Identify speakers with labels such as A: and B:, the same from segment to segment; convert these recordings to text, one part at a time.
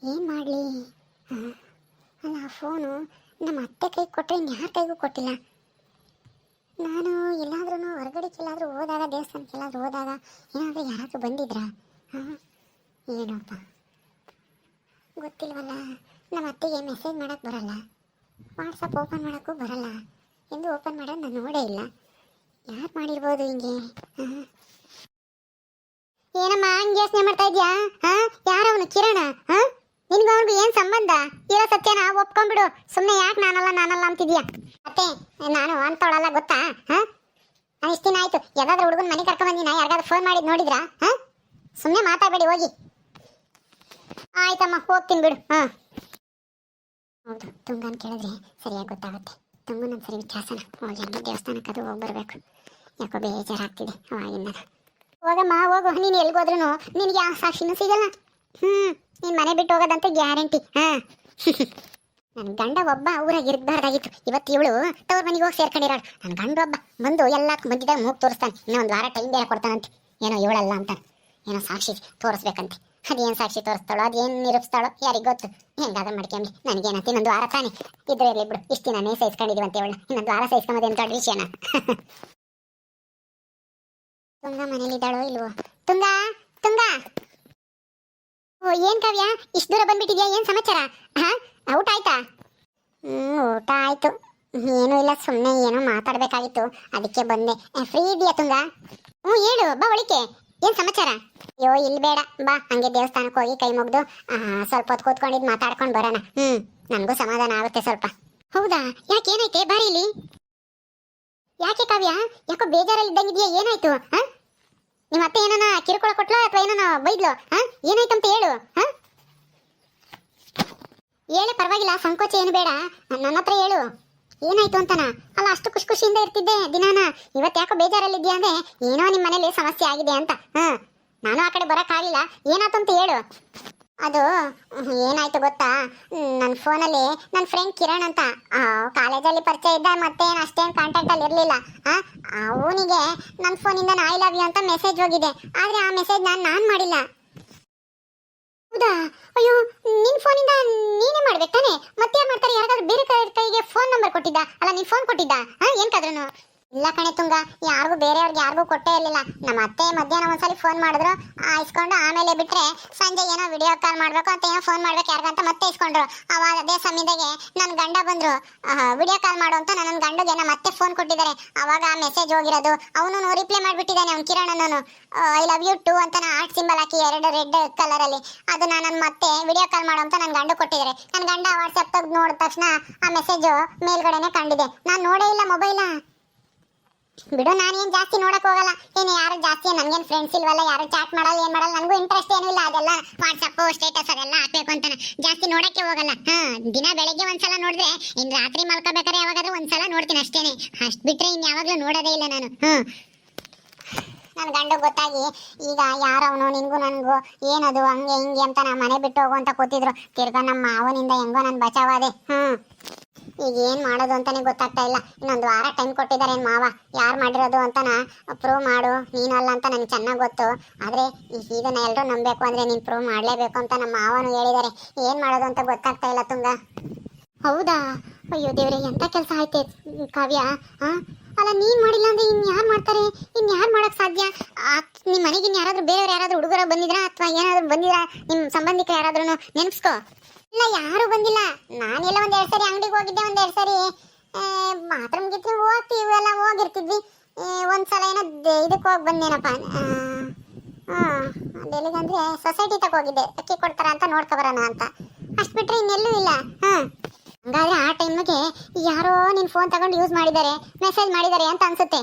A: ಏನು ಮಾಡಲಿ? ಅಲ್ಲ, ಆ ಫೋನು ನಮ್ಮ ಅತ್ತೆ ಕೈಗೆ ಕೊಟ್ಟರೆ ಇನ್ಯಾರ ಕೈಗೂ ಕೊಟ್ಟಿಲ್ಲ. ನಾನು ಎಲ್ಲಾದ್ರೂ ಹೊರಗಡೆಗೆಲ್ಲಾದರೂ ಹೋದಾಗ, ದೇವಸ್ಥಾನಕ್ಕೆಲ್ಲಾದರೂ ಹೋದಾಗ ಏನಾದರೂ ಯಾರಾದರೂ ಬಂದಿದ್ರಾ? ಹಾಂ, ಏನಪ್ಪ ಗೊತ್ತಿಲ್ವಲ್ಲ. ನಮ್ಮ ಅತ್ತೆಗೆ ಮೆಸೇಜ್ ಮಾಡೋಕ್ಕೆ ಬರಲ್ಲ, ವಾಟ್ಸಪ್ ಓಪನ್ ಮಾಡೋಕ್ಕೂ ಬರಲ್ಲ, ಎಂದು ಓಪನ್ ಮಾಡೋದು ನಾನು ನೋಡೇ ಇಲ್ಲ. ಯಾರು ಮಾಡಿರ್ಬೋದು ಹಿಂಗೆ? ಏನಮ್ಮ ಹಂಗೆ ಯೋಚನೆ ಮಾಡ್ತಾ ಇದೆಯಾ? ಯಾರವನು ಕಿರಣ? ನಿನ್ಗೂ ಅವ್ರಿಗೂ ಏನು ಸಂಬಂಧ? ಇರೋ ಸತ್ಯನ ಒಪ್ಕೊಂಡ್ಬಿಡು. ಸುಮ್ಮನೆ ಯಾಕೆ ನಾನಲ್ಲ ಅಂತಿದ್ಯಾ? ಅತ್ತೆ, ನಾನು ಅಂತವಳಲ್ಲ ಗೊತ್ತಾ? ನಾನು ಇಷ್ಟು ದಿನ ಆಯ್ತು ಯಾವ್ದಾದ್ರು ಹುಡುಗನ ಮನೆ ಕರ್ಕೊಂಡ್ಬಂದಿನ? ಯಾರಿಗಾದ್ರು ಫೋನ್ ಮಾಡಿದ್ ನೋಡಿದ್ರಾ? ಸುಮ್ಮನೆ ಮಾತಾಡಬೇಡಿ, ಹೋಗಿ. ಆಯ್ತಮ್ಮ, ಹೋಗ್ತೀನಿ ಬಿಡು. ಹೌದು, ತುಂಗನ್ ಕೇಳಿದ್ರೆ ಸರಿಯಾಗಿ ಗೊತ್ತಾಗುತ್ತೆ. ತುಂಗು ನಮ್ಮ ಸರಿ ವಿಚಾರಿಸೋಣ. ಹೋಗಿ ಅಮ್ಮ ದೇವಸ್ಥಾನಕ್ಕೆ ಅದು ಹೋಗಿ ಬರಬೇಕು. ಯಾಕೋ ಬೇಜಾರಾಗ್ತಿದೆ ಅವಾಗಿಂದ. ಹೋಗಮ್ಮ ಹೋಗು, ನೀನು ಎಲ್ಗೋದ್ರೂ ನಿನಗೆ ಯಾವ ಸಾಕ್ಷಿನೂ ಸಿಗಲ್ಲ. ನೀನು ಮನೆ ಬಿಟ್ಟು ಹೋಗೋದಂತ ಗ್ಯಾರಂಟಿ. ನನ್ನ ಗಂಡ ಒಬ್ಬ ಊರಾಗ ಇರಬಾರ್ದಾಗಿತ್ತು. ಇವತ್ತು ಇವಳು ತವ್ರ ಮನೆಗೆ ಹೋಗಿ ಸೇರ್ಕೊಂಡಿರೋಳು. ನನ್ನ ಗಂಡ ಒಬ್ಬ ಬಂದು ಎಲ್ಲ ಬಂದಿದ್ದಾಗ ಮೂಗು ತೋರಿಸ್ತಾನೆ. ಇನ್ನೂ ಒಂದು ವಾರ ಟೈಮ್ ಬೇರೆ ಕೊಡ್ತಾನಂತೆ. ಏನೋ ಇವಳಲ್ಲ ಅಂತ ಏನೋ ಸಾಕ್ಷಿ ತೋರಿಸ್ಬೇಕಂತೆ. ಅದೇನು ಸಾಕ್ಷಿ ತೋರಿಸ್ತಾಳೋ, ಅದೇನು ನಿರೂಪಿಸ್ತಾಳೋ ಯಾರಿಗೆ ಗೊತ್ತು. ಹೆಂಗಾದ್ರೂ ಮಾಡ್ಕೊಂಬ್ಲಿ, ನನಗೇನಂತ ಇನ್ನೊಂದು ವಾರ ತಾನೆ ಇದ್ರೆ ಇರಲಿ ಬಿಡು. ಇಷ್ಟು ದಿನ ಸಹಿಸ್ಕೊಂಡಿದ್ದೀವಂತೆ ಇವಳು, ಇನ್ನೊಂದು ವಾರ ಸಹಿಸ್ಕೊಂಬೋದೇನು ದೊಡ್ಡ ವಿಷಯನ? ತುಂಗ ಮನೇಲಿದ್ದಾಳೋ ಇಲ್ವೋ? ತುಂಗ ತುಂಗ, ಓ ಏನ್ ಕಾವ್ಯ ಇಷ್ಟು ದೂರ ಬಂದ್ಬಿಟ್ಟಿದ್ಯಾ? ಏನ್ ಸಮಾಚಾರ? ಊಟ ಆಯ್ತಾ? ಊಟ ಆಯ್ತು. ಏನೂ ಇಲ್ಲ, ಸುಮ್ಮನೆ ಏನೋ ಮಾತಾಡ್ಬೇಕಾಗಿತ್ತು, ಅದಕ್ಕೆ ಬಂದೆ. ಫ್ರೀ ಇದೆಯಾ ತುಂಗ? ಹೇಳು, ಬಾ ಒಳಿಕೆ. ಏನ್ ಸಮಾಚಾರ? ಅಯ್ಯೋ ಇಲ್ಲಿ ಬೇಡ, ಬಾ ಹಂಗೆ ದೇವಸ್ಥಾನಕ್ಕೆ ಹೋಗಿ ಕೈ ಮುಗ್ದು ಸ್ವಲ್ಪ ಹೊತ್ತು ಕೂತ್ಕೊಂಡಿದ್ದು ಮಾತಾಡ್ಕೊಂಡು ಬರೋಣ. ನನಗೂ ಸಮಾಧಾನ ಆಗುತ್ತೆ ಸ್ವಲ್ಪ. ಹೌದಾ? ಯಾಕೆ, ಏನೈತೆ? ಬಾರಿ ಇಲ್ಲಿ. ಯಾಕೆ ಕಾವ್ಯ, ಯಾಕೋ ಬೇಜಾರಲ್ಲಿ ಇದ್ದಂಗಿದ್ಯಾ? ಏನಾಯ್ತು? ನಿಮ್ಮ ಅತ್ತೆ ಏನಾನ ಕಿರುಕುಳ ಕೊಟ್ಲೋ ಅಥವಾ ಏನಾನ ಬೈದ್ಲೋ? ಏನಾಯ್ತಂತ ಹೇಳು. ಹೇಳಿ, ಪರವಾಗಿಲ್ಲ, ಸಂಕೋಚ ಏನು ಬೇಡ, ನನ್ನ ಹತ್ರ ಹೇಳು. ಏನಾಯ್ತು ಅಂತನಾ? ಅಲ್ಲ, ಅಷ್ಟು ಖುಷಿಯಿಂದ ಇರ್ತಿದ್ದೆ ದಿನಾನ, ಇವತ್ತು ಯಾಕೋ ಬೇಜಾರಲ್ಲಿದ್ಯಾ ಅಂದ್ರೆ ಏನೋ ನಿಮ್ಮ ಮನೇಲಿ ಸಮಸ್ಯೆ ಆಗಿದೆ ಅಂತ. ನಾನು ಆ ಕಡೆ ಬರೋಕ್ಕಾಗಲಿಲ್ಲ. ಏನಾಯ್ತು ಅಂತ ಹೇಳು. ಅದು ಏನಾಯ್ತು ಗೊತ್ತಾ, ನನ್ನ ಫೋನಲ್ಲಿ ನನ್ನ ಫ್ರೆಂಡ್ ಕಿರಣ್ ಅಂತ ಕಾಲೇಜಲ್ಲಿ ಪರಿಚಯ ಇದ್ದ, ಮತ್ತೆ ಅಷ್ಟೇನು ಕಾಂಟ್ಯಾಕ್ಟಲ್ಲಿ ಇರಲಿಲ್ಲ. ಅವನಿಗೆ ನನ್ನ ಫೋನಿಂದ ಐ ಲವ್ ಯು ಅಂತ ಮೆಸೇಜ್ ಹೋಗಿದೆ. ಆದರೆ ಆ ಮೆಸೇಜ್ ನಾನು ಮಾಡಿಲ್ಲ. ಹೌದಾ? ಅಯ್ಯೋ, ನಿನ್ನ ಫೋನಿಂದ ನೀನೇ ಮಾಡ್ಬೇಕು ತಾನೆ? ಮತ್ತೆ ಯಾರು ಮಾಡ್ತಾರೆ? ಯಾರಿಗಾದ್ರೂ ಬೇರೆ ಕೈಗೆ ಫೋನ್ ನಂಬರ್ ಕೊಟ್ಟಿದ್ದ ಅಲ್ಲ, ನೀನು ಫೋನ್ ಕೊಟ್ಟಿದ್ದ? ಏನ್ ಕಾದ್ರೂ? ಇಲ್ಲ ಕಣೆ ತುಂಗ, ಯಾರಿಗೂ ಬೇರೆಯವ್ರಿಗೆ ಯಾರಿಗೂ ಕೊಟ್ಟೇ ಇರಲಿಲ್ಲ. ನಮ್ಮ ಅತ್ತೆ ಮಧ್ಯಾಹ್ನ ಒಂದ್ಸಲಿ ಫೋನ್ ಮಾಡಿದ್ರು, ಇಸ್ಕೊಂಡು ಆಮೇಲೆ ಬಿಟ್ಟರೆ ಸಂಜೆ ಏನೋ ವಿಡಿಯೋ ಕಾಲ್ ಮಾಡಬೇಕು ಅಂತ ಏನೋ ಫೋನ್ ಮಾಡ್ಬೇಕು ಯಾರಿಗಂತ ಮತ್ತೆ ಇಸ್ಕೊಂಡ್ರು. ಅವಾಗ ಅದೇ ಸಮಯದಾಗೆ ನನ್ನ ಗಂಡ ಬಂದರು, ವಿಡಿಯೋ ಕಾಲ್ ಮಾಡು ಅಂತ ನನ್ನ ಗಂಡಗೆ ನಮ್ಮ ಅತ್ತೆ ಫೋನ್ ಕೊಟ್ಟಿದ್ದಾರೆ. ಅವಾಗ ಆ ಮೆಸೇಜ್ ಹೋಗಿರೋದು. ಅವನು ರಿಪ್ಲೈ ಮಾಡಿಬಿಟ್ಟಿದ್ದಾನೆ, ಅವ್ನು Kiran. I love you too ಅಂತ ಆರ್ಟ್ ಸಿಂಬಲ್ ಹಾಕಿ 2 ರೆಡ್ ಕಲರಲ್ಲಿ, ಅದನ್ನ ನನ್ನ ಮತ್ತೆ ವಿಡಿಯೋ ಕಾಲ್ ಮಾಡು ಅಂತ ನನ್ನ ಗಂಡು ಕೊಟ್ಟಿದ್ದಾರೆ. ನನ್ನ ಗಂಡ ವಾಟ್ಸಪ್ ತೆಗೆದು ನೋಡಿದ ತಕ್ಷಣ ಆ ಮೆಸೇಜು ಮೇಲ್ಗಡೆನೆ ಕಂಡಿದೆ. ನಾನು ನೋಡೇ ಇಲ್ಲ ಮೊಬೈಲ. ಬಿಡು, ನಾನೇನು ಜಾಸ್ತಿ ನೋಡಕ್ ಹೋಗಲ್ಲ. ಏನು ಯಾರು ಜಾಸ್ತಿ ನನಗೇನು ಫ್ರೆಂಡ್ಸ್ ಇಲ್ವಲ್ಲ, ಯಾರು ಚಾಟ್ ಮಾಡಲ್ಲ, ಏನು ಮಾಡಲ್ಲ, ನನಗೂ ಇಂಟ್ರೆಸ್ಟ್ ಏನೂ ಇಲ್ಲ. ಅದೆಲ್ಲ ವಾಟ್ಸಪ್ ಸ್ಟೇಟಸ್ ಅದೆಲ್ಲ ಹಾಕ್ಬೇಕು ಅಂತ ಜಾಸ್ತಿ ನೋಡಕ್ಕೆ ಹೋಗಲ್ಲ. ದಿನ ಬೆಳಗ್ಗೆ ಒಂದ್ಸಲ ನೋಡಿದ್ರೆ ಇನ್ನು ರಾತ್ರಿ ಮಲ್ಕೋಬೇಕಾದ್ರೆ ಯಾವಾಗಾದ್ರೂ ಒಂದ್ಸಲ ನೋಡ್ತೀನಿ ಅಷ್ಟೇನೆ. ಅಷ್ಟು ಬಿಟ್ರೆ ಇನ್ನು ಯಾವಾಗಲೂ ನೋಡೋದೇ ಇಲ್ಲ ನಾನು. ನನ್ನ ಗಂಡು ಗೊತ್ತಾಗಿ ಈಗ ಯಾರವನು ನಿನ್ಗೂ ನನಗೂ ಏನದು ಹಂಗೆ ಹಿಂಗೆ ಅಂತ ನಾ ಮನೆ ಬಿಟ್ಟು ಹೋಗು ಅಂತ ಕೂತಿದ್ರು. ತಿರ್ಗಾ ನಮ್ಮ ಮಾವನಿಂದ ಹೆಂಗೋ ನಾನು ಬಚಾವಾದೆ. ಈಗ ಏನು ಮಾಡೋದು ಅಂತಾನೆ ಗೊತ್ತಾಗ್ತಾ ಇಲ್ಲ. ಇನ್ನೊಂದು ವಾರ ಟೈಮ್ ಕೊಟ್ಟಿದ್ದಾರೆ ಮಾವ. ಯಾರು ಮಾಡಿರೋದು ಅಂತನ ಪ್ರೂವ್ ಮಾಡು, ನೀನಲ್ಲ ಅಂತ ನನಗೆ ಚೆನ್ನಾಗಿ ಗೊತ್ತು. ಆದರೆ ಇದನ್ನ ಎಲ್ಲರೂ ನಂಬಬೇಕು ಅಂದರೆ ನೀನು ಪ್ರೂವ್ ಮಾಡಲೇಬೇಕು ಅಂತ ನಮ್ಮ ಮಾವನು ಹೇಳಿದ್ದಾರೆ. ಏನು ಮಾಡೋದು ಅಂತ ಗೊತ್ತಾಗ್ತಾ ಇಲ್ಲ ತುಂಗ. ಹೌದಾ? ಅಯ್ಯೋ ದೇವ್ರೆ, ಎಂಥ ಕೆಲಸ ಆಯ್ತೆ ಕಾವ್ಯ. ಅಲ್ಲ, ನೀನು ಮಾಡಿಲ್ಲ ಅಂದರೆ ಇನ್ನು ಯಾರು ಮಾಡ್ತಾರೆ? ಇನ್ನು ಯಾರು ಮಾಡೋಕ್ಕೆ ಸಾಧ್ಯ? ನಿಮ್ಮ ಮನೆಗೆ ಇನ್ನು ಯಾರಾದರೂ ಬೇರೆಯವ್ರು ಯಾರಾದರೂ ಹುಡುಗರ ಬಂದಿದ್ರಾ ಅಥವಾ ಏನಾದರೂ ಬಂದಿದ್ರಾ? ನಿಮ್ಮ ಸಂಬಂಧಿಕರು ಯಾರಾದ್ರೂ ನೆನಪಿಸ್ಕೋ. ಇಲ್ಲ, ಯಾರು ಬಂದಿಲ್ಲ. ನಾನೆಲ್ಲ 1-2 ಸರಿ ಅಂಗಡಿಗೆ ಹೋಗಿದ್ದೆ, 1-2 ಸರಿ ಬಾತ್ರೂಮ್ ಗಿತ್ರಿ ಹೋಗ್ತೀವಿ, ಇವೆಲ್ಲ ಹೋಗಿರ್ತಿದ್ವಿ. ಒಂದ್ಸಲ ಏನೋ ಇದಕ್ಕೆ ಹೋಗಿ ಬಂದೇನಪ್ಪ. ಎಲ್ಲಿಗಂದ್ರೆ ಸೊಸೈಟಿ ತಗ ಹೋಗಿದ್ದೆ, ಅಕ್ಕಿ ಕೊಡ್ತಾರ ಅಂತ ನೋಡ್ಕೊಬರೋಣ ಅಂತ. ಅಷ್ಟು ಬಿಟ್ರೆ ಇನ್ನೆಲ್ಲೂ ಇಲ್ಲ. ಹಂಗಾದ್ರೆ ಆ ಟೈಮ್ಗೆ ಯಾರೋ ನಿನ್ನ ಫೋನ್ ತಗೊಂಡು ಯೂಸ್ ಮಾಡಿದ್ದಾರೆ, ಮೆಸೇಜ್ ಮಾಡಿದ್ದಾರೆ ಅಂತ ಅನ್ಸುತ್ತೆ.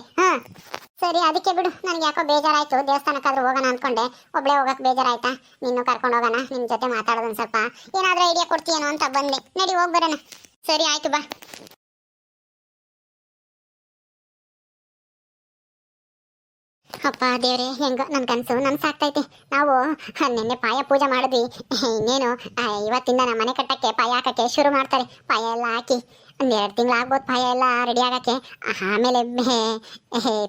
A: ಸರಿ, ಅದಕ್ಕೆ ಬಿಡು, ನನಗೆ ಯಾಕೋ ಬೇಜಾರಾಯ್ತು. ದೇವಸ್ಥಾನಕ್ಕಾದ್ರೂ ಹೋಗೋಣ ಅಂದ್ಕೊಂಡೆ, ಒಬ್ಬಳೇ ಹೋಗಕ್ಕೆ ಬೇಜಾರಾಯ್ತಾ? ನಿನ್ನೂ ಕರ್ಕೊಂಡು ಹೋಗೋಣ, ನಿಮ್ಮ ಜೊತೆ ಮಾತಾಡೋದು ಒಂದು ಸ್ವಲ್ಪ, ಏನಾದರೂ ಐಡಿಯಾ ಕೊಡ್ತೀಯೇನೋ ಅಂತ ಬಂದೆ. ನಡಿ ಹೋಗಿ ಬರೋಣ. ಸರಿ ಆಯ್ತು, ಬಾ. ಅಪ್ಪ ದೇವ್ರೆ, ಹೆಂಗ ನನ್ನ ಕನಸು ನನ್ಸಾಗ್ತೈತೆ. ನಾವು ನಿನ್ನೆ ಪಾಯ ಪೂಜೆ ಮಾಡಿದ್ವಿ. ಇನ್ನೇನು ಇವತ್ತಿಂದ ನಮ್ಮ ಮನೆ ಕಟ್ಟಕ್ಕೆ ಪಾಯ ಹಾಕಕ್ಕೆ ಶುರು ಮಾಡ್ತಾರೆ. ಪಾಯ ಎಲ್ಲ ಹಾಕಿ 1-2 ತಿಂಗಳು ಆಗ್ಬೋದು ಪಾಯ ಎಲ್ಲ ರೆಡಿ ಆಗಕ್ಕೆ. ಆಮೇಲೆ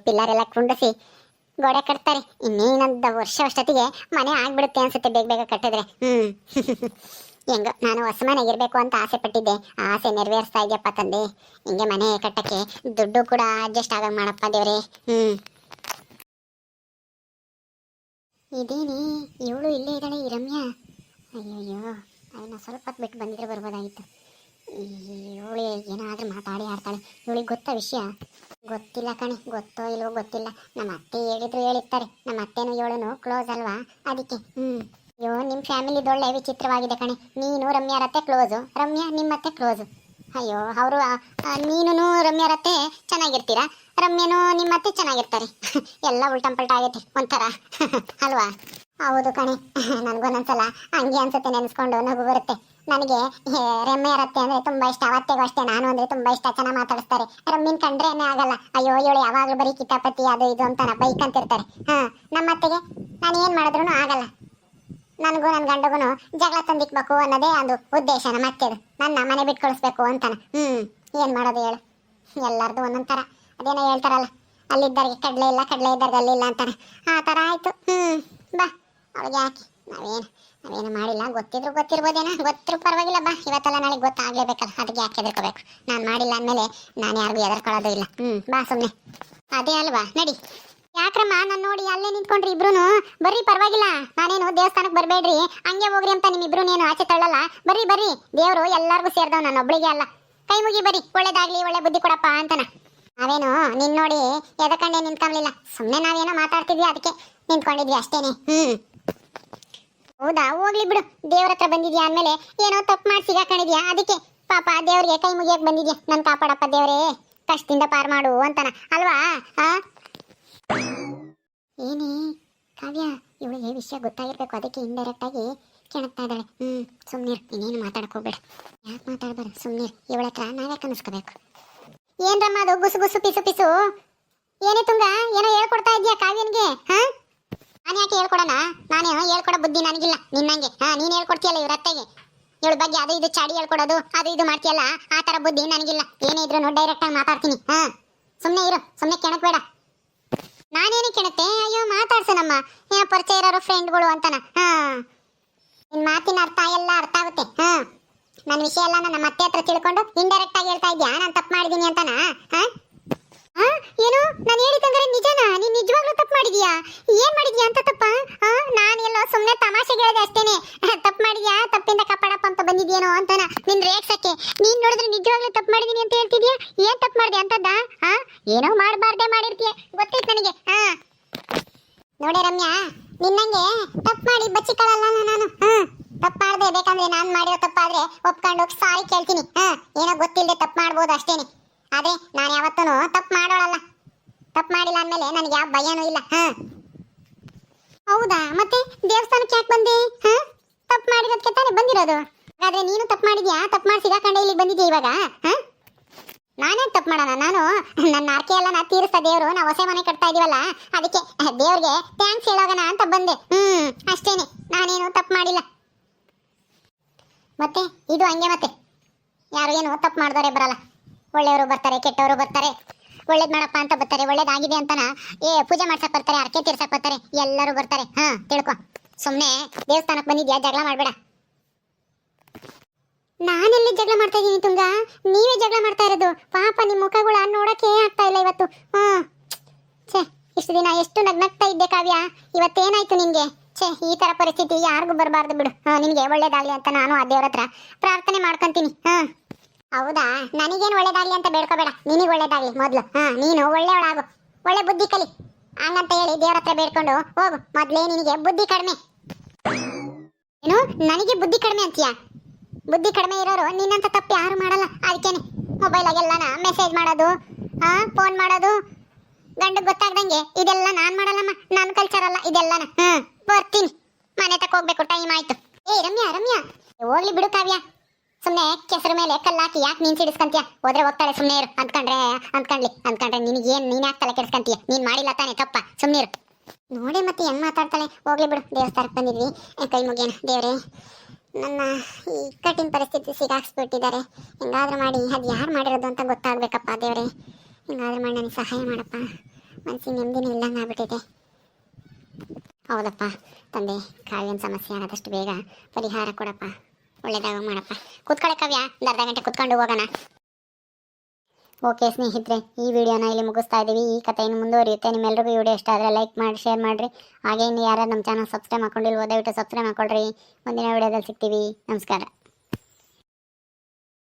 A: ಪಿಲ್ಲರ್ ಎಲ್ಲ ಕುಂಡಿಸಿ ಗೋಡೆ ಕಟ್ತಾರೆ. ಇನ್ನೇನೊಂದು ವರ್ಷ ಅಷ್ಟೊತ್ತಿಗೆ ಮನೆ ಆಗ್ಬಿಡುತ್ತೆ ಅನ್ಸುತ್ತೆ, ಬೇಗ ಬೇಗ ಕಟ್ಟಿದ್ರೆ. ಹೆಂಗ ನಾನು ಹೊಸ ಮನೆಗೆ ಇರಬೇಕು ಅಂತ ಆಸೆ ಪಟ್ಟಿದ್ದೆ, ಆ ಆಸೆ ನೆರವೇರಿಸ್ತಾ ಇದೆಯಪ್ಪ ತಂದೆ. ಹಿಂಗೆ ಮನೆ ಕಟ್ಟಕ್ಕೆ ದುಡ್ಡು ಕೂಡ ಅಡ್ಜಸ್ಟ್ ಆಗಂಗ್ ಮಾಡಪ್ಪ ದೇವ್ರೆ. ಇದೇನೇ ಇವಳು ಇಲ್ಲೇ ಇದ್ದಾಳೆ ಈ ರಮ್ಯಾ. ಅಯ್ಯಯ್ಯೋ, ಅದನ್ನ ಸ್ವಲ್ಪ ಹೊತ್ತು ಬಿಟ್ಟು ಬಂದಿದ್ರೆ ಬರ್ಬೋದಾಗಿತ್ತು. ಇವಳು ಏನಾದ್ರೂ ಮಾತಾಡಿ ಆಡ್ತಾಳೆ. ಇವಳಿಗೆ ಗೊತ್ತಾ ವಿಷಯ? ಗೊತ್ತಿಲ್ಲ ಕಣೆ, ಗೊತ್ತೋ ಇಲ್ವೋ ಗೊತ್ತಿಲ್ಲ. ನಮ್ಮ ಅತ್ತೆ ಹೇಳಿದ್ರು ಹೇಳಿರ್ತಾರೆ. ನಮ್ಮ ಅತ್ತೆನೂ ಇವಳನು ಕ್ಲೋಸ್ ಅಲ್ವಾ, ಅದಕ್ಕೆ. ಅಯ್ಯೋ, ನಿಮ್ಮ ಫ್ಯಾಮಿಲಿದು ಒಳ್ಳೆ ವಿಚಿತ್ರವಾಗಿದೆ ಕಣೆ. ನೀನು ರಮ್ಯಾರತ್ತೆ ಕ್ಲೋಸು, ರಮ್ಯಾ ನಿಮ್ಮತ್ತೆ ಕ್ಲೋಸು. ಅಯ್ಯೋ, ಅವರು ನೀನು ರಮ್ಯಾರತ್ತೆ ಚೆನ್ನಾಗಿರ್ತೀರಾ, ರಮ್ಯನೂ ನಿಮ್ಮತ್ತೆ ಚೆನ್ನಾಗಿರ್ತಾರೆ. ಎಲ್ಲ ಉಲ್ಟಂಪಲ್ಟ ಆಗೈತೆ ಒಂಥರ ಅಲ್ವಾ? ಹೌದು ಕಣೆ, ನನಗೊಂದೊಂದ್ಸಲ ಹಂಗೆ ಅನ್ಸುತ್ತೆ, ನೆನೆಸ್ಕೊಂಡು ನಗು ಬರುತ್ತೆ. ನನಗೆ ರಮ್ಯಾರತ್ತೆ ಅಂದ್ರೆ ತುಂಬಾ ಇಷ್ಟ, ಅವತ್ತೆಗೂ ಅಷ್ಟೇ. ನಾನು ಅಂದ್ರೆ ತುಂಬಾ ಇಷ್ಟ, ಚೆನ್ನಾಗಿ ಮಾತಾಡಿಸ್ತಾರೆ. ರಮ್ಯನ್ ಕಂಡ್ರೇನೆ ಆಗಲ್ಲ. ಅಯ್ಯೋ, ಇವಳು ಯಾವಾಗಲೂ ಬರೀ ಕಿತಾಪತಿ ಅದು ಇದು ಅಂತಾನ ಬೈಕ್ ಅಂತಿರ್ತಾರೆ. ನಮ್ಮತ್ತೆಗೆ ನಾನು ಏನ್ ಮಾಡಿದ್ರು ಆಗಲ್ಲ. ನನಗೂ ನನ್ನ ಗಂಡಗೂ ಜಗಳ ತಂದಿಕ್ಬೇಕು ಅನ್ನೋದೇ ಒಂದು ಉದ್ದೇಶ. ನಮ್ಮ ಅತ್ತೆದು ನನ್ನ ಮನೆ ಬಿಟ್ಟು ಕಳಿಸ್ಬೇಕು ಅಂತಾನ. ಏನ್ ಮಾಡೋದು ಹೇಳು, ಎಲ್ಲರದು ಒಂದೊಂದ್ ಥರ. ಅದೇನೋ ಹೇಳ್ತಾರಲ್ಲ, ಅಲ್ಲಿದ್ದರಿಗೆ ಕಡಲೆ ಇಲ್ಲ, ಕಡಲೆ ಇದ್ದರಿಗೆ ಅಲ್ಲಿಲ್ಲ ಅಂತಾನೆ. ಆ ಥರ ಆಯ್ತು. ಬಾ, ಅವಳಿಗೆ ಯಾಕೆ, ನಾವೇನು ಮಾಡಿಲ್ಲ. ಗೊತ್ತಿದ್ರು ಗೊತ್ತಿರ್ಬೋದೇನೋ, ಗೊತ್ತಿರು ಪರವಾಗಿಲ್ಲ. ಬಾ, ಇವತ್ತೆಲ್ಲ ನಾಳೆಗೆ ಗೊತ್ತಾಗ್ಲೇಬೇಕಲ್ಲ, ಅದಕ್ಕೆ ಯಾಕೆ ಹೆದರ್ಕೋಬೇಕು? ನಾನು ಮಾಡಿಲ್ಲ ಅಂದಮೇಲೆ ನಾನು ಯಾರಿಗೂ ಹೆದರ್ಕೊಳ್ಳೋದು ಇಲ್ಲ. ಬಾ ಸುಮ್ಮನೆ. ಅದೇ ಅಲ್ವಾ, ನಡಿ. ಯಾಕ್ರಮ್ಮ ನಾನು ನೋಡಿ ಅಲ್ಲೇ ನಿಂತ್ಕೊಂಡ್ರಿ ಇಬ್ರು? ಬರ್ರಿ, ಪರವಾಗಿಲ್ಲ. ನಾನೇನು ದೇವಸ್ಥಾನಕ್ಕೆ ಬರಬೇಡ್ರಿ, ಹಂಗೆ ಹೋಗ್ರಿ ಅಂತ ನಿಮ್ಮಿಬ್ರು ಏನು ಆಚೆ ತಳ್ಳಲ್ಲ. ಬರ್ರಿ ಬರ್ರಿ, ದೇವರು ಎಲ್ಲರಿಗೂ ಸೇರಿದವ್, ನಾನು ಒಬ್ಳಿಗೆ ಅಲ್ಲ. ಕೈ ಮುಗಿ ಬರ್ರಿ, ಒಳ್ಳೇದಾಗ್ಲಿ, ಒಳ್ಳೆ ಬುದ್ಧಿ ಕೊಡಪ್ಪ ಅಂತಾನ. ನಾವೇನು ನಿನ್ ನೋಡಿ ಎದಕಂಡೆ ನಿಂತ್ಕೊಂಡ್ಲಿಲ್ಲ, ಸುಮ್ಮನೆ ನಾವೇನೋ ಮಾತಾಡ್ತಿದ್ವಿ, ಅದಕ್ಕೆ ನಿಂತ್ಕೊಂಡಿದ್ವಿ ಅಷ್ಟೇನೆ. ಹೌದಾ, ಹೋಗ್ಲಿ ಬಿಡು. ದೇವ್ರ ಹತ್ರ ಬಂದಿದ್ಯಾ ಅಂದಮೇಲೆ ಏನೋ ತಪ್ಪು ಮಾಡಿ ಸಿಗಾಕೊಂಡಿದ್ಯಾ, ಅದಕ್ಕೆ ಪಾಪ ದೇವ್ರಿಗೆ ಕೈ ಮುಗಿಯಕ್ಕೆ ಬಂದಿದ್ಯಾ. ನನ್ ಕಾಪಾಡಪ್ಪ ದೇವ್ರೇ, ಕಷ್ಟದಿಂದ ಪಾರ್ ಮಾಡು ಅಂತಾನ ಅಲ್ವಾ? ಏನೇ ಕಾವ್ಯ, ಇವಳಿಗೆ ವಿಷಯ ಗೊತ್ತಾಗಿರ್ಬೇಕು, ಅದಕ್ಕೆ ಇಂಡೈರೆಕ್ಟ್ ಆಗಿ ಕೆಣಕ್ತಾ ಇದ್ದಾಳೆ. ಸುಮ್ನೀರ್, ಇನ್ನೇನು ಮಾತಾಡಕ್ ಹೋಗ್ಬೇಡ. ಯಾಕೆ ಮಾತಾಡ್ಬಾರ್ದು, ಸುಮ್ನೀರ್. ಇವಳ ಹತ್ರ ನಾವ್ಯಾಕೆ ಅನಿಸ್ಕೋಬೇಕು? ಏನ್ರಮ್ಮ ಅದು ಗುಸು ಗುಸು ಪಿಸು ಪಿಸು? ಏನೇ ತುಂಗ, ಏನೋ ಹೇಳ್ಕೊಡ್ತಾ ಇದ್ಯಾ ಕಾವ್ಯನ್ಗೆ? ನಾನು ಯಾಕೆ ಹೇಳ್ಕೊಡೋಣ? ನಾನೇನೋ ಹೇಳ್ಕೊಡೋ ಬುದ್ಧಿ ನನಗಿಲ್ಲ ನಿನ್ನಂಗೆ. ನೀನ್ ಹೇಳ್ಕೊಡ್ತೀಯಲ್ಲ ಇವ್ರ ಅತ್ತೆಗೆ, ಇವಳ ಬಗ್ಗೆ ಅದು ಇದು ಚಾಡಿ ಹೇಳ್ಕೊಡೋದು, ಅದು ಇದು ಮಾಡ್ತೀಯಲ್ಲ, ಆ ತರ ಬುದ್ಧಿ ನನಗಿಲ್ಲ. ಏನೇ ಇದ್ರು ಡೈರೆಕ್ಟ್ ಆಗಿ ಮಾತಾಡ್ತೀನಿ. ಸುಮ್ನೆ ಇರು, ಸುಮ್ನೆ ಕೆಣಕ್ಬೇಡ. ನಾನೇನು ಕೆಣತೆ? ಅಯ್ಯೋ, ಮಾತಾಡ್ಸು, ನಮ್ಮ ಪರಿಚಯ ಇರೋರು ಫ್ರೆಂಡ್ಗಳು ಅಂತಾನ. ನಿನ್ ಮಾತಿನ ಅರ್ಥ ಎಲ್ಲ ಅರ್ಥ ಆಗುತ್ತೆ. ನನ್ನ ವಿಷಯ ಎಲ್ಲ ನಮ್ಮ ಅತ್ತೆ ಹತ್ರ ತಿಳ್ಕೊಂಡು ಇಂಡೈರೆಕ್ಟ್ ಆಗಿ ಹೇಳ್ತಾ ಇದ್ಯಾ ನಾನು ತಪ್ಪು ಮಾಡಿದೀನಿ ಅಂತಾನ? ಏನು ನಾನು ಹೇಳಿದಂದ್ರೆ ನಿಜನಾ? ನೀನ್ ನಿಜವಾಗ್ಲೂ ತಪ್ಪು ಮಾಡಿದ್ಯಾ? ಏನ್ ಮಾಡಿದ್ಯಾ ಅಂತ ತಪ್ಪ? ನಾನು ಎಲ್ಲೋ ಸುಮ್ಮನೆ ತಮಾಷೆಗೆ ಹೇಳಿದೆ ಅಷ್ಟೇನೆ. ತಪ್ಪು ಮಾಡಿದ್ಯಾ, ತಪ್ಪಿಂದ ಕಾಪಾಡಪ್ಪ ಅಂತ ಬಂದಿದ್ಯೇನೋ ಅಂತಾನ ನಿನ್ ರೇಗ್ಸಕ್ಕೆ. ನೀನ್ ನೋಡಿದ್ರೆ ನಿಜವಾಗ್ಲೂ ತಪ್ಪು ಮಾಡಿದೀನಿ ಅಂತ ಹೇಳ್ತಿದ್ಯಾ. ಏನ್ ತಪ್ಪು ಮಾಡಿದೆ ಅಂತದ್ದ? ಏನೋ ಮಾಡಬಾರ್ದೆ ಮಾಡಿರ್ತೀಯ, ಗೊತ್ತೈತ್ ನನಗೆ. ನೋಡೇ ರಮ್ಯಾ, ನಿನ್ನಂಗೆ ತಪ್ಪು ಮಾಡಿ ಬಚ್ಚಿಕೊಳ್ಳಲ್ಲ ನಾನು. ತಪ್ಪು ಮಾಡ್ದೆ, ಬೇಕಂದ್ರೆ ನಾನ್ ಮಾಡಿರೋ ತಪ್ಪಾದ್ರೆ ಒಪ್ಕೊಂಡು ಸಾರಿ ಕೇಳ್ತೀನಿ. ಏನೋ ಗೊತ್ತಿಲ್ಲದೆ ತಪ್ಪು ಮಾಡ್ಬೋದು ಅಷ್ಟೇನೆ. ಆದ್ರೆ ನಾನು ಯಾವತ್ತೂ ತಪ್ಪು ಮಾಡೋಳಲ್ಲ. ತಪ್ಪು ಮಾಡಿಲ್ಲ ಅಂದ್ಮೇಲೆ ನನಗೆ ಯಾವ ಭಯನೂ ಇಲ್ಲ. ಹೌದಾ, ಮತ್ತೆ ದೇವಸ್ಥಾನಕ್ಕೆ ಯಾಕೆ ಬಂದೆ? ತಪ್ಪು ಮಾಡಿರೋದಕ್ಕೆ ತಾನೇ ಬಂದಿರೋದು. ಹಾಗಾದ್ರೆ ನೀನು ತಪ್ಪು ಮಾಡಿದ್ಯಾ? ತಪ್ಪು ಮಾಡಿ ಸಿಗಾಕೊಂಡೆ ಇಲ್ಲಿಗೆ ಬಂದಿದ್ಯಾ ಇವಾಗ? ನಾನೇನ್ ತಪ್ಪು ಮಾಡೋಣ? ನಾನು ನನ್ನ ಆರ್ಕೆ ಎಲ್ಲ ನಾ ತೀರಿಸ್ತಾ ದೇವ್ರು. ನಾವು ಹೊಸ ಮನೆ ಕಟ್ತಾ ಇದೀವಲ್ಲ, ಅದಕ್ಕೆ ದೇವ್ರಿಗೆ ಥ್ಯಾಂಕ್ಸ್ ಹೇಳೋಗೋಣ ಅಂತ ಬಂದೆ. ಅಷ್ಟೇನೆ, ನಾನೇನು ತಪ್ಪು ಮಾಡಿಲ್ಲ. ಮತ್ತೆ ಇದು ಹಂಗೆ, ಮತ್ತೆ ಯಾರು ಏನು ತಪ್ಪು ಮಾಡಿದವರೇ ಬರಲ್ಲ. ಒಳ್ಳೆಯವರು ಬರ್ತಾರೆ, ಕೆಟ್ಟವರು ಬರ್ತಾರೆ. ಒಳ್ಳೇದ್ ಮಾಡಪ್ಪ ಅಂತ ಬರ್ತಾರೆ, ಒಳ್ಳೇದಾಗಿದೆ ಅಂತಾನ ಪೂಜೆ ಮಾಡ್ಸಕ್ ಬರ್ತಾರೆ, ಅರ್ಕೆ ತೀರ್ಸಕ್ ಬರ್ತಾರೆ, ಎಲ್ಲರೂ ಬರ್ತಾರೆ. ತಿಳ್ಕೊ. ಸುಮ್ನೆ ದೇವಸ್ಥಾನಕ್ಕೆ ಬಂದಿದ್ಯಾ, ಜಗಳ ಮಾಡ್ಬೇಡ. ನಾನೆಲ್ಲಿ ಜಗಳ ಮಾಡ್ತಾ ಇದೀನಿ ತುಂಗ? ನೀವೇ ಜಗಳ ಮಾಡ್ತಾ ಇರೋದು. ಪಾಪ ನಿಮ್ ಮುಖಗಳ ನೋಡಕ್ಕೆ ಆಗ್ತಾ ಇಲ್ಲ ಇವತ್ತು. ಛೇ, ಇಷ್ಟು ದಿನ ಎಷ್ಟು ನಗ್ನಗ್ತಾ ಇದ್ದೆ ಕಾವ್ಯ, ಇವತ್ತೇನಾಯ್ತು ನಿನ್ಗೆ? ಛೇ, ಈ ತರ ಪರಿಸ್ಥಿತಿ ಯಾರಿಗೂ ಬರಬಾರ್ದು ಬಿಡು. ನಿನ್ಗೆ ಒಳ್ಳೇದಾಗ್ಲಿ ಅಂತ ನಾನು ಆ ದೇವ್ರ ಹತ್ರ ಪ್ರಾರ್ಥನೆ ಮಾಡ್ಕೊಂತೀನಿ. ಹೌದಾ, ನನಗೇನು ಒಳ್ಳೇದಾಗ್ಲಿ ಅಂತ ಬೇಡ್ಕೋಬೇಡ, ನಿನಗೆ ಒಳ್ಳೇದಾಗ್ಲಿ ಮೊದ್ಲು. ನೀನು ಒಳ್ಳೆಯವಳಾಗು, ಒಳ್ಳೆ ಬುದ್ಧಿ ಕಲಿ ಹಂಗಂತ ಹೇಳಿ ದೇವ್ರ ಹತ್ರ ಬೇಡ್ಕೊಂಡು ಹೋಗು. ಮೊದ್ಲೇ ನಿನಗೆ ಬುದ್ಧಿ ಕಡಿಮೆ. ಏನು, ನನಗೆ ಬುದ್ಧಿ ಕಡಿಮೆ ಅಂತೀಯಾ? ಬುದ್ಧಿ ಕಡಿಮೆ ಇರೋರು ನಿನ್ನಂತ ತಪ್ಪು ಯಾರು ಮಾಡಲ್ಲ. ಅದಕ್ಕೇನೆ ಮೊಬೈಲಾಗೆಲ್ಲನ ಮೆಸೇಜ್ ಮಾಡೋದು, ಫೋನ್ ಮಾಡೋದು, ಗಂಡ ಗೊತ್ತಾಗ್ದಂಗೆ ಇದೆಲ್ಲ ನಾನ್ ಮಾಡಲ್ಲಮ್ಮ. ನನ್ನ ಕಲ್ಚರ್ ಅಲ್ಲ ಇದೆಲ್ಲನ. ಬರ್ತೀನಿ, ಮನೆ ತಕ್ಕ ಹೋಗ್ಬೇಕು, ಟೈಮ್ ಆಯ್ತು. ರಮ್ಯಾ ರಮ್ಯಾ, ಹೋಗ್ಲಿ ಬಿಡು ಕಾವ್ಯ. ಸುಮ್ನೆ ಕೆಸರು ಮೇಲೆ ಕಲ್ಲಾಕಿ ಯಾಕೆ ನೀನ್ ಸಿಡಿಸ್ಕಂತೀಯ? ಹೋದ್ರೆ ಹೋಗ್ತಾಳೆ, ಸುಮ್ನೆ ಇರು. ಅಂದ್ಕೊಂಡ್ರೆ ನಿನಗೇನ್ ನೀನ್ ಯಾಕೆ ತಲೆ ಕೆಡಿಸ್ಕಂತೀಯ? ನೀನ್ ಮಾಡಿಲ್ಲ ತಾನೆ ತಪ್ಪ, ಸುಮ್ನೆ ಇರು. ನೋಡಿ ಮತ್ತೆ ಹೆಂಗ್ ಮಾತಾಡ್ತಾಳೆ. ಹೋಗ್ಲಿ ಬಿಡು, ದೇವಸ್ಥಾನಕ್ಕೆ ಬಂದಿದ್ವಿ, ಕೈ ಮುಗಿಯೋಣ. ದೇವ್ರೆ, ನನ್ನ ಈ ಕಠಿಣ ಪರಿಸ್ಥಿತಿ ಸಿಗಾಕ್ಸ್ಬಿಟ್ಟಿದ್ದಾರೆ. ಹಿಂಗಾದ್ರೂ ಮಾಡಿ ಅದು ಯಾರು ಮಾಡಿರೋದು ಅಂತ ಗೊತ್ತಾಗ್ಬೇಕಪ್ಪ ದೇವ್ರೆ. ಹಿಂಗಾದ್ರೂ ಮಾಡಿ ನನಗೆ ಸಹಾಯ ಮಾಡಪ್ಪ. ಮನಸ್ಸಿನ ನೆಮ್ಮದಿನೂ ಇಲ್ಲಂಗೆ ಆಗ್ಬಿಟ್ಟಿದೆ. ಹೌದಪ್ಪ ತಂದೆ, ಕಾವ್ಯನ ಸಮಸ್ಯೆ ಆದಷ್ಟು ಬೇಗ ಪರಿಹಾರ ಕೊಡಪ್ಪ. ಒಳ್ಳೇದಾಗ ಮಾಡಪ್ಪ. ಕೂತ್ಕೊಳ್ಳೆ ಕಾವ್ಯ, ಒಂದು ಅರ್ಧ ಗಂಟೆ ಕೂತ್ಕೊಂಡು ಹೋಗೋಣ. ಓಕೆ ಸ್ನೇಹಿತರೆ, ಈ ವಿಡಿಯೋನ ಇಲ್ಲಿ ಮುಗಿಸ್ತಾ ಇದ್ದೀವಿ. ಈ ಕಥೆ ಇನ್ನು ಮುಂದುವರಿಯುತ್ತೆ. ನಿಮ್ಮೆಲ್ಲರಿಗೂ ಈ ವಿಡಿಯೋ ಇಷ್ಟ ಆದರೆ ಲೈಕ್ ಮಾಡಿ, ಶೇರ್ ಮಾಡಿರಿ. ಹಾಗೆ ಇನ್ನು ಯಾರು ನಮ್ಮ ಚಾನಲ್ ಸಬ್ಸ್ಕ್ರೈಬ್ ಮಾಡ್ಕೊಂಡಿಲ್ವೋ ದಯವಿಟ್ಟು ಸಬ್ಸ್ಕ್ರೈಬ್ ಮಾಡ್ಕೊಳ್ರಿ. ಮುಂದಿನ ವಿಡಿಯೋದಲ್ಲಿ ಸಿಗ್ತೀವಿ. ನಮಸ್ಕಾರ.